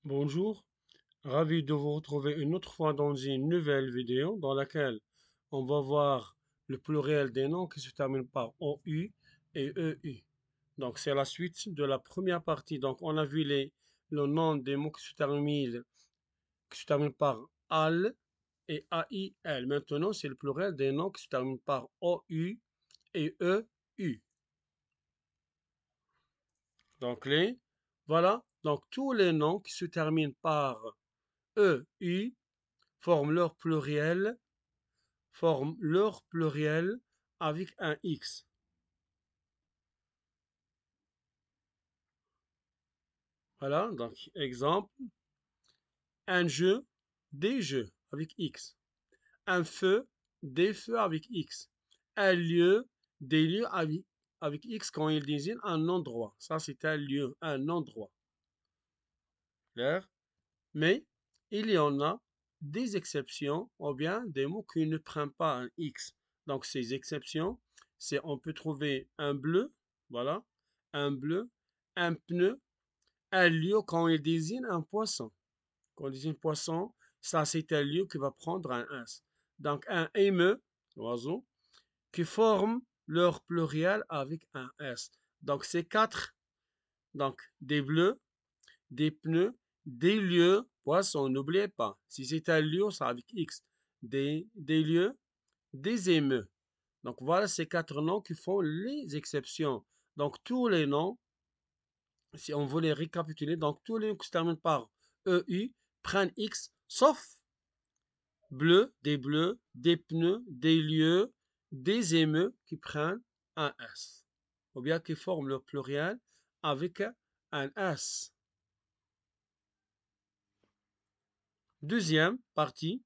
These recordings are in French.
Bonjour, ravi de vous retrouver une autre fois dans une nouvelle vidéo dans laquelle on va voir le pluriel des noms qui se terminent par OU et EU. Donc c'est la suite de la première partie. Donc on a vu le nom des mots qui se terminent par AL et AIL. Maintenant c'est le pluriel des noms qui se terminent par OU et EU. Donc voilà, donc tous les noms qui se terminent par EU forment leur pluriel avec un X. Voilà, donc exemple, un jeu, des jeux avec X. Un feu, des feux avec X. Un lieu, des lieux avec X quand il désigne un endroit. Ça, c'est un lieu, un endroit. Clair? Mais il y en a des exceptions ou bien des mots qui ne prennent pas un X. Donc, ces exceptions, c'est on peut trouver un bleu, voilà, un bleu, un pneu, un lieu quand il désigne un poisson. Quand on désigne poisson, ça c'est un lieu qui va prendre un S. Donc, un émeu, oiseau, qui forme leur pluriel avec un S. Donc, c'est quatre. Donc, des bleus, des pneus, des lieux, poisson, n'oubliez pas. Si c'est un lieu, c'est avec X. Des lieux, des émeux. Donc voilà ces quatre noms qui font les exceptions. Donc tous les noms, si on veut les récapituler, donc tous les noms qui se terminent par EU prennent X, sauf bleus, des pneus, des lieux, des émeux qui prennent un S. Ou bien qui forment le pluriel avec un S. Deuxième partie,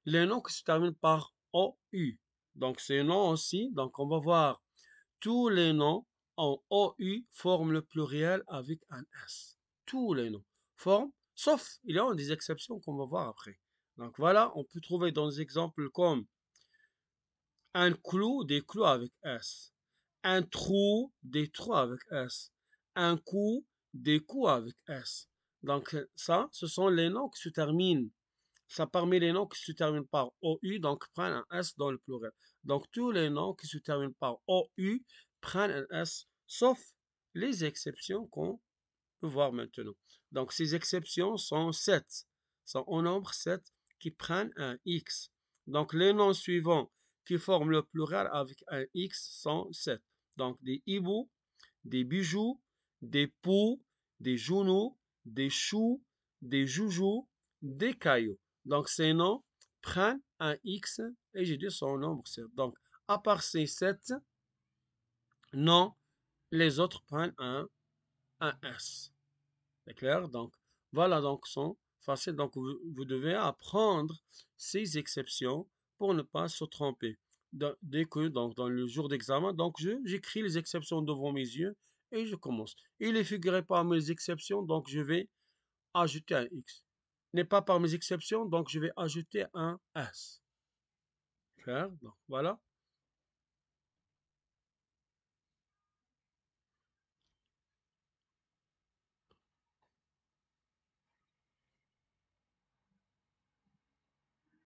les noms qui se terminent par OU. Donc ces noms aussi, donc on va voir tous les noms en OU forment le pluriel avec un S. Tous les noms forment, sauf il y a des exceptions qu'on va voir après. Donc voilà, on peut trouver dans des exemples comme un clou, des clous avec S. Un trou, des trous avec S. Un coup, des coups avec S. Donc ça, ce sont les noms qui se terminent ça parmi les noms qui se terminent par OU, donc prennent un S dans le pluriel. Donc tous les noms qui se terminent par OU prennent un S, sauf les exceptions qu'on peut voir maintenant. Donc ces exceptions sont 7, sont au nombre 7 qui prennent un X. Donc les noms suivants qui forment le pluriel avec un X sont 7. Donc des hiboux, des bijoux, des poux, des genoux, des choux, des joujoux, des cailloux. Donc ces noms prennent un X et j'ai dit son nombre 7. Donc à part ces 7 noms, les autres prennent un S. C'est clair? Donc voilà, donc sont faciles. Donc vous devez apprendre ces exceptions pour ne pas se tromper. Dès que donc, dans le jour d'examen, donc j'écris les exceptions devant mes yeux et je commence. Il est figuré parmi les exceptions, donc je vais ajouter un X. N'est pas parmi les exceptions, donc je vais ajouter un S. Clair? Donc voilà.